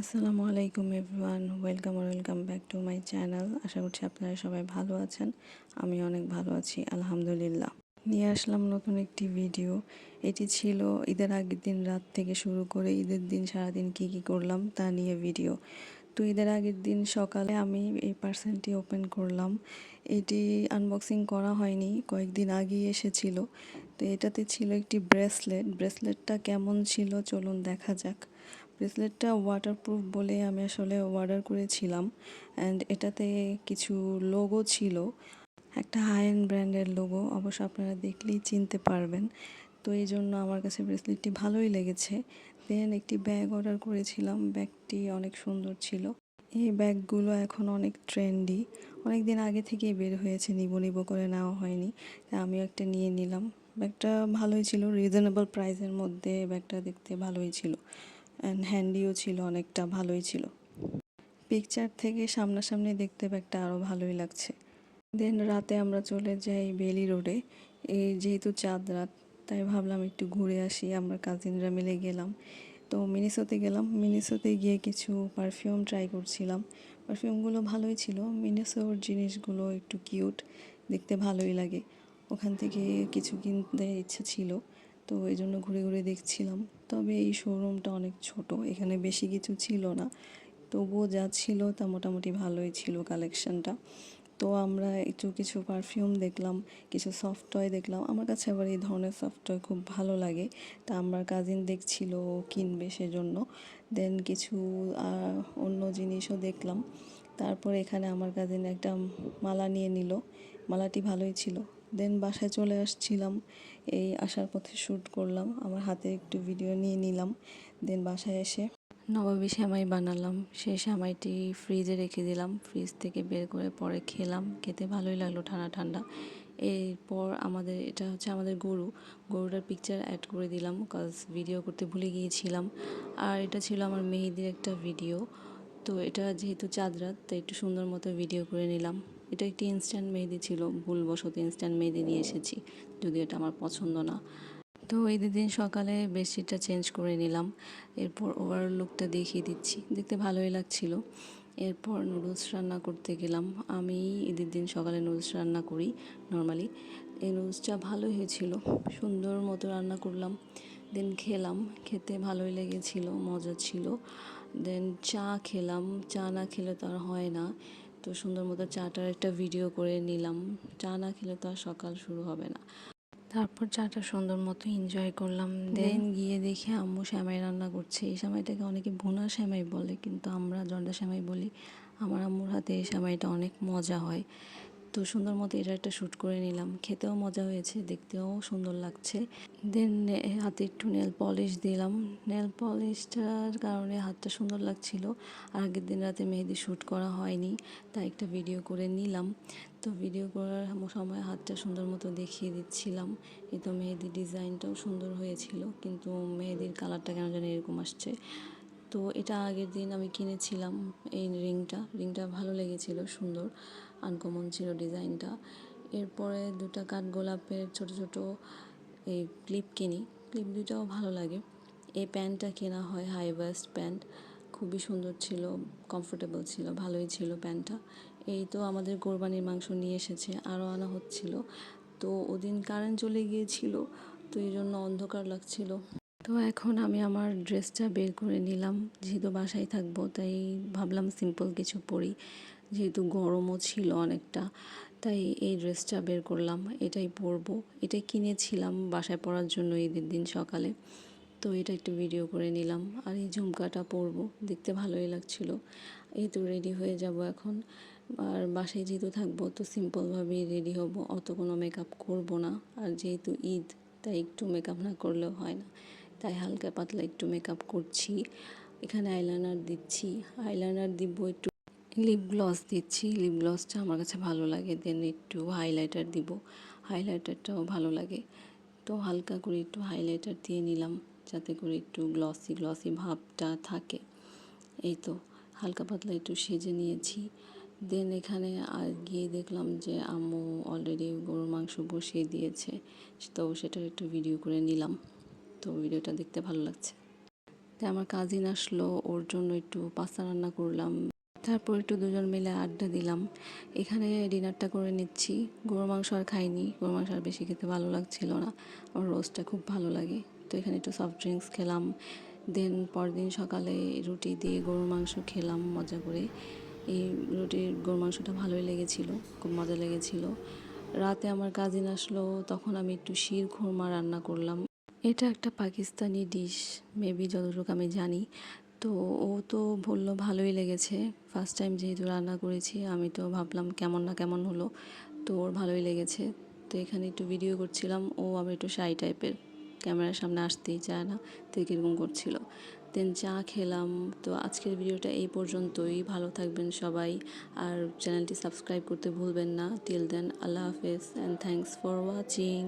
আসসালামু আলাইকুম everyone, welcome back to my channel. আশা করছি আপনারা সবাই ভালো আছেন। আমি অনেক ভালো আছি, আলহামদুলিল্লাহ। নিয়ে আসলাম নতুন একটি ভিডিও। এটি ছিল ঈদের আগের দিন রাত থেকে শুরু করে ঈদের দিন সারাদিন কি করলাম তা নিয়ে ভিডিও। তো ঈদের আগের দিন সকালে আমি এই পার্সেলটি ওপেন করলাম। এটি আনবক্সিং করা হয়নি, কয়েকদিন আগেই এসেছিল। তো এটাতে ছিল একটি ব্রেসলেটটা কেমন ছিল চলুন দেখা যাক। ব্রেসলেটটা ওয়াটারপ্রুফ বলে আমি আসলে অর্ডার করেছিলাম। অ্যান্ড এটাতে কিছু লোগো ছিল, একটা হাই এন্ড ব্র্যান্ডের লোগো, অবশ্য আপনারা দেখলেই চিনতে পারবেন। তো এই জন্য আমার কাছে ব্রেসলেটটি ভালোই লেগেছে। দেন একটি ব্যাগ অর্ডার করেছিলাম, ব্যাগটি অনেক সুন্দর ছিল। এই ব্যাগগুলো এখন অনেক ট্রেন্ডি, অনেক দিন আগে থেকেই বের হয়েছে, নিব করে নেওয়া হয়নি, তাই আমিও একটা নিয়ে নিলাম। ব্যাগটা ভালোই ছিল, রিজনেবল প্রাইসের মধ্যে ব্যাগটা দেখতে ভালোই ছিল, অ্যান্ড হ্যান্ডিও ছিল, অনেকটা ভালোই ছিল। পিকচার থেকে সামনাসামনি দেখতে ব্যাগটা আরও ভালোই লাগছে। দেন রাতে আমরা চলে যাই বেলি রোডে। এই যেহেতু চাঁদ রাত, তাই ভাবলাম একটু ঘুরে আসি। আমরা কাজিনরা মিলে গেলাম, তো মিনিসোতে গেলাম। মিনিসোতে গিয়ে কিছু পারফিউম ট্রাই করছিলাম। পারফিউমগুলো ভালোই ছিল, মিনিসোর জিনিসগুলো একটু কিউট, দেখতে ভালোই লাগে। ওখান থেকে কিছু কিনতে ইচ্ছে ছিল, তো এই জন্য ঘুরে ঘুরে দেখছিলাম। তবে এই শোরুমটা অনেক ছোট, এখানে বেশি কিছু ছিল না, তবুও যা ছিল তা মোটামুটি ভালোই ছিল কালেকশনটা। তো আমরা একটু কিছু পারফিউম দেখলাম, কিছু সফট টয় দেখলাম। আমার কাছে আবার এই ধরনের সফট টয় খুব ভালো লাগে, তা আমার কাজিন দেখছিল ও কিনবে সেজন্য। দেন কিছু অন্য জিনিসও দেখলাম। তারপর এখানে আমার কাজিন একটা মালা নিয়ে নিল, মালাটি ভালোই ছিল। দেন বাসায় চলে আসছিলাম, এই আসার পথে শ্যুট করলাম, আমার হাতে একটু ভিডিও নিয়ে নিলাম। দেন বাসায় এসে নবাবী সেমাই বানালাম। সেই সেমাইটি ফ্রিজে রেখে দিলাম, ফ্রিজ থেকে বের করে পরে খেলাম, খেতে ভালোই লাগলো ঠান্ডা ঠান্ডা। এরপর এটা হচ্ছে আমাদের গরুটার পিকচার অ্যাড করে দিলাম, কজ ভিডিও করতে ভুলে গিয়েছিলাম। আর এটা ছিল আমার মেহেদির একটা ভিডিও। তো এটা যেহেতু চাঁদ রাত, তাই একটু সুন্দর মতো ভিডিও করে নিলাম। এটা একটি ইনস্ট্যান্ট মেহেদি ছিল, ভুলবশত ইনস্ট্যান্ট মেহেদি নিয়ে এসেছি, যদিও এটা আমার পছন্দ না। তো ঈদের দিন সকালে বেডশিটটা চেঞ্জ করে নিলাম। এরপর ওভারঅল লুকটা দেখিয়ে দিচ্ছি, দেখতে ভালোই লাগছিল। এরপর নুডলস রান্না করতে গেলাম। আমি ঈদের দিন সকালে নুডলস রান্না করি নর্মালি। এই নুডলসটা ভালোই হয়েছিল, সুন্দর মতো রান্না করলাম। দেন খেলাম, খেতে ভালোই লেগেছিল, মজা ছিল। দেন চা খেলাম, চা না খেলে তো আর হয় না, তো সুন্দর মতো চাটার একটা ভিডিও করে নিলাম। চা না খেলে তো আর সকাল শুরু হবে না। তারপর চাটা সুন্দর মতো এনজয় করলাম। দেন গিয়ে দেখি আম্মু সেমাই রান্না করছে। এই সেমাইটাকে অনেকে ভুনা সেমাই বলে, কিন্তু আমরা জর্দা সেমাই বলি। আমার আম্মুর হাতে এই সেমাইটা অনেক মজা হয়। তো সুন্দর মতো এটা একটা শ্যুট করে নিলাম, খেতেও মজা হয়েছে, দেখতেও সুন্দর লাগছে। দেন হাতে একটু নেল পলিশ দিলাম। নেল পলিশটার কারণে হাতটা সুন্দর লাগছিল। আর আগের দিন রাতে মেহেদি শ্যুট করা হয়নি, তাই একটা ভিডিও করে নিলাম। তো ভিডিও করার সময় হাতটা সুন্দর মতো দেখিয়ে দিচ্ছিলাম। এই তো মেহেদির ডিজাইনটাও সুন্দর হয়েছিল, কিন্তু মেহেদির কালারটা কেন জানি এরকম আসছে। তো এটা আগের দিন আমি কিনেছিলাম, এই রিংটা ভালো লেগেছিল, সুন্দর আনকমন ছিল ডিজাইনটা। এরপরে দুটা কাঠগোলাপের ছোট ছোট এই ক্লিপ কিনি, ক্লিপ দুটাও ভালো লাগে। এই প্যান্টটা কেনা হয়, হাই ওয়েস্ট প্যান্ট, খুবই সুন্দর ছিল, কমফোর্টেবল ছিল, ভালোই ছিল প্যান্টটা। এই তো আমাদের কোরবানির মাংস নিয়ে এসেছে, আরও আনা হচ্ছিল। তো ওদিন কারেন্ট চলে গিয়েছিল, তো এই জন্য অন্ধকার লাগছিল। তো এখন আমি আমার ড্রেসটা বের করে নিলাম, যেহেতু বাসায় থাকবো তাই ভাবলাম সিম্পল কিছু পরি, যেহেতু গরমও ছিল অনেকটা, তাই এই ড্রেসটা বের করলাম, এটাই পরবো। এটা কিনেছিলাম বাসায় পরার জন্য ঈদের দিন সকালে। তো এটা একটু ভিডিও করে নিলাম, আর এই ঝুমকাটা পরবো, দেখতে ভালোই লাগছিল। এই তো রেডি হয়ে যাব এখন। আর বাসায় যেহেতু থাকবো, তো সিম্পলভাবেই রেডি হব, অত কোনো মেকআপ করবো না। আর যেহেতু ঈদ, তাই একটু মেকআপ না করলেও হয় না, তাই হালকা পাতলা একটু মেকআপ করছি। এখানে আইলাইনার দিচ্ছি, আইলাইনার দিব, একটু লিপ গ্লস দিচ্ছি, লিপ গ্লসটা আমার কাছে ভালো লাগে। দেন একটু হাইলাইটার দিব, হাইলাইটারটাও ভালো লাগে। তো হালকা করে একটু হাইলাইটার দিয়ে নিলাম, যাতে করে একটু গ্লসি গ্লসি ভাবটা থাকে। এই তো হালকা পাতলা একটু সেজে নিয়েছি। দেন এখানে আর গিয়ে দেখলাম যে আম্মু অলরেডি গরুর মাংস বসিয়ে দিয়েছে, তো সেটার একটু ভিডিও করে নিলাম। তো ভিডিওটা দেখতে ভালো লাগছে। তাই আমার কাজিন আসলো, ওর জন্য একটু পাস্তা রান্না করলাম। তারপর একটু দুজন মিলে আড্ডা দিলাম। এখানে ডিনারটা করে নিচ্ছি। গরুর মাংস আর খাইনি, গরুর মাংস আর বেশি খেতে ভালো লাগছিল না। আমার রোস্টটা খুব ভালো লাগে। তো এখানে একটু সফট ড্রিঙ্কস খেলাম। দেন পরদিন সকালে রুটি দিয়ে গরুর মাংস খেলাম মজা করে। এই রুটির গরুর মাংসটা ভালোই লেগেছিল, খুব মজা লেগেছিল। রাতে আমার কাজিন আসলো, তখন আমি একটু শির খুরমা রান্না করলাম। এটা একটা পাকিস্তানি ডিশ, মেবি যতটুকু আমি জানি। তো ও তো বললো ভালোই লেগেছে। ফার্স্ট টাইম যেহেতু রান্না করেছি, আমি তো ভাবলাম কেমন না কেমন হলো। তো ওর ভালোই লেগেছে। তো এখানে একটু ভিডিও করছিলাম, ও আবার একটু শাই টাইপের, ক্যামেরার সামনে আসতেই চায় না, তো কীরকম করছিল। দেন চা খেলাম। তো আজকের ভিডিওটা এই পর্যন্তই। ভালো থাকবেন সবাই, আর চ্যানেলটি সাবস্ক্রাইব করতে ভুলবেন না। টিল দেন, আল্লাহ হাফেজ অ্যান্ড থ্যাংকস ফর ওয়াচিং।